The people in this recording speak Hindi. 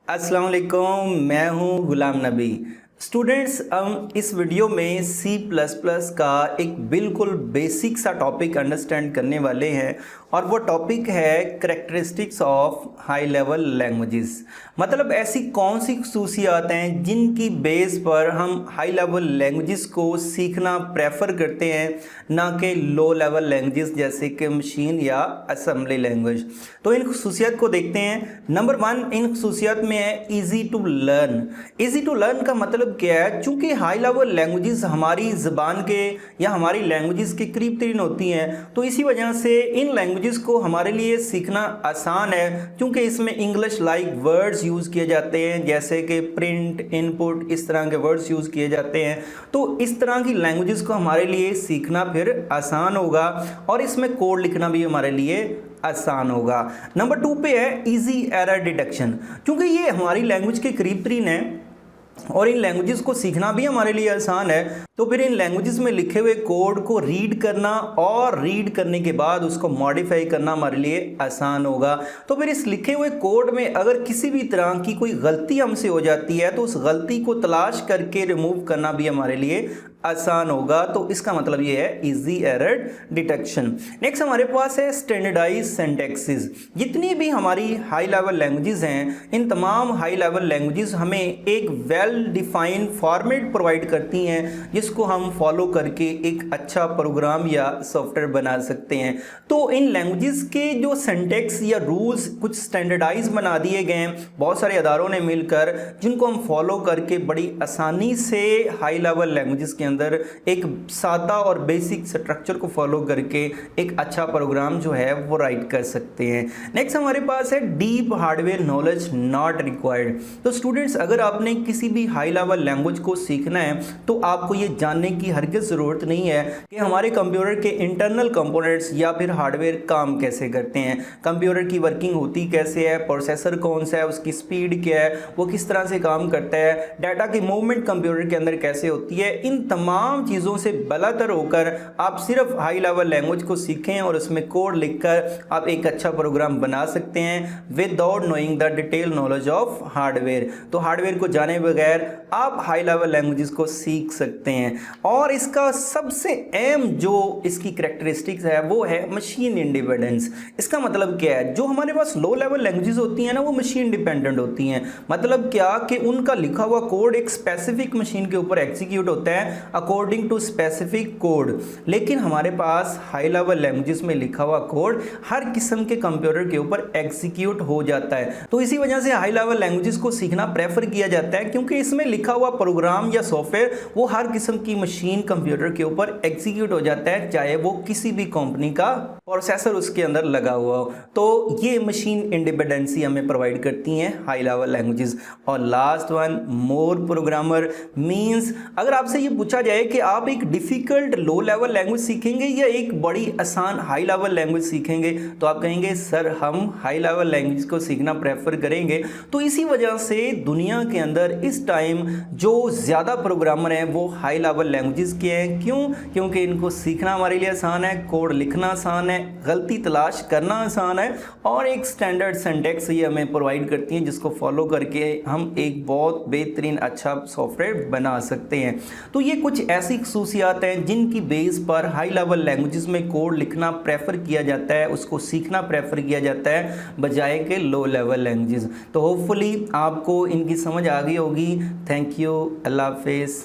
अस्सलाम वालेकुम, मैं हूं गुलाम नबी। स्टूडेंट्स, हम इस वीडियो में सी प्लस प्लस का एक बिल्कुल बेसिक सा टॉपिक अंडरस्टैंड करने वाले हैं और वो टॉपिक है characteristics of high level languages. मतलब ऐसी कौन सी खसूसियात हैं जिनकी बेस पर हम हाई लेवल लैंग्वेजेस को सीखना प्रेफर करते हैं, ना कि लो लेवल लैंग्वेजेस जैसे कि मशीन या असेंबली लैंग्वेज। तो इन खसूसियात को देखते हैं। नंबर 1 इन खसूसियात में है easy to learn. Easy to learn का मतलब क्या है? चूंकि हाई लेवल लैंग्वेजेस हमारी ज़बान के या हमारी लैंग्वेजेस के करीब तरीन होती हैं, तो इसी वजह से इन लैंग्वेजेस को हमारे लिए सीखना आसान है, क्योंकि इसमें इंग्लिश लाइक वर्ड्स यूज़ किए जाते हैं, जैसे कि प्रिंट, इनपुट, इस तरह के वर्ड्स यूज़ किए जाते हैं। तो इस तरह की लैंग्वेजेस को हमारे लिए सीखना फिर आसान होगा और इसमें कोड लिखना भी हमारे लिए आसान होगा। नंबर 2 पे है इजी एरर डिटेक्शन। क्योंकि ये हमारी लैंग्वेज के करीब तरीन है और इन लैंग्वेजेस को सीखना भी हमारे लिए आसान है, तो फिर इन लैंग्वेजेस में लिखे हुए कोड को रीड करना और रीड करने के बाद उसको मॉडिफाई करना हमारे लिए आसान होगा। तो फिर इस लिखे हुए कोड में अगर किसी भी तरह की कोई गलती हमसे हो जाती है तो उस गलती को तलाश करके रिमूव करना भी हमारे लिए आसान होगा। तो इसका मतलब ये है इजी एरर डिटेक्शन। नेक्स्ट हमारे पास है स्टैंडर्डाइज सिंटैक्सेस। जितनी भी हमारी हाई लेवल लैंग्वेजेस हैं, इन तमाम हाई लेवल लैंग्वेजेस हमें एक वेल डिफाइंड फॉर्मेट प्रोवाइड करती हैं, जिसको हम फॉलो करके एक अच्छा प्रोग्राम या सॉफ्टवेयर बना सकते हैं। तो इन लैंग्वेजेस के जो सिंटैक्स या रूल्स कुछ स्टैंडर्डाइज बना दिए गए हैं बहुत सारे अदारों ने मिलकर, जिनको हम फॉलो करके बड़ी आसानी से हाई लेवल लैंग्वेजेस के अंदर एक सादा और बेसिक स्ट्रक्चर को फॉलो करके एक अच्छा प्रोग्राम जो है वो राइट कर सकते हैं। नेक्स्ट हमारे पास है deep hardware knowledge not required. तो स्टूडेंट्स, अगर आपने किसी भी हाई लेवल लैंग्वेज को सीखना है तो आपको ये जानने की हरगिज़ ज़रूरत नहीं है कि हमारे कंप्यूटर के इंटरनल कंपोनेंट्स या फिर हार्डवेयर काम कैसे करते हैं, कंप्यूटर की वर्किंग होती कैसे है, प्रोसेसर कौन सा है, उसकी स्पीड क्या है, वो किस तरह से काम करता है, डाटा की मूवमेंट कंप्यूटर के अंदर कैसे होती है। इन तमाम चीज़ों से बलातर होकर आप सिर्फ हाई लेवल लैंग्वेज को सीखें और उसमें कोड लिखकर आप एक अच्छा प्रोग्राम बना सकते हैं without knowing the detail knowledge of hardware. तो हार्डवेयर को जाने बगैर आप हाई लेवल लैंग्वेजेस को सीख सकते हैं। और इसका सबसे अहम जो इसकी कैरेक्टरिस्टिक्स है वो है मशीन इंडिपेंडेंस। इसका मतलब क्या है? जो हमारे पास लो लेवल लैंग्वेजेस होती हैं ना, वो मशीन डिपेंडेंट होती हैं। मतलब क्या कि उनका लिखा हुआ कोड एक स्पेसिफिक मशीन के ऊपर एग्जीक्यूट होता है अकॉर्डिंग टू स्पेसिफिक कोड। लेकिन हमारे पास हाई लेवल लैंग्वेजेस में लिखा हुआ कोड हर किस्म के कंप्यूटर के ऊपर एग्जीक्यूट हो जाता है। तो इसी वजह से हाई लेवल लैंग्वेजेस को सीखना प्रेफर किया जाता है, क्योंकि इसमें लिखा हुआ प्रोग्राम या सॉफ्टवेयर वो हर किस्म की मशीन कंप्यूटर के ऊपर एग्जीक्यूट हो जाता है, चाहे वो किसी भी कंपनी का प्रोसेसर उसके अंदर लगा हुआ हो। तो ये मशीन इंडिपेंडेंसी हमें प्रोवाइड करती हैं हाई लेवल लैंग्वेजेस। और लास्ट वन, मोर प्रोग्रामर मींस अगर आपसे ये पूछा जाए कि आप एक डिफिकल्ट लो लेवल लैंग्वेज सीखेंगे या एक बड़ी आसान हाई लेवल लैंग्वेज सीखेंगे, तो आप कहेंगे सर हम हाई लेवल लैंग्वेज को सीखना प्रेफर करेंगे। तो इसी वजह से दुनिया के अंदर इस टाइम जो ज़्यादा प्रोग्रामर हैं वो हाई लेवल लैंग्वेजेस के हैं। क्यों? क्योंकि इनको सीखना हमारे लिए आसान है, कोड लिखना आसान है, गलती तलाश करना आसान है और एक स्टैंडर्ड सिंटैक्स ये हमें प्रोवाइड करती हैं, जिसको फॉलो करके हम एक बहुत बेहतरीन अच्छा सॉफ्टवेयर बना सकते हैं। तो ये कुछ ऐसी खसूसियात हैं जिनकी बेस पर हाई लेवल लैंग्वेजेस में कोड लिखना प्रेफर किया जाता है, उसको सीखना प्रेफर किया जाता है बजाय के लो लेवल लैंग्वेजेस। तो होपफुली आपको इनकी समझ आ गई होगी। थैंक यू, अल्लाह हाफिज़।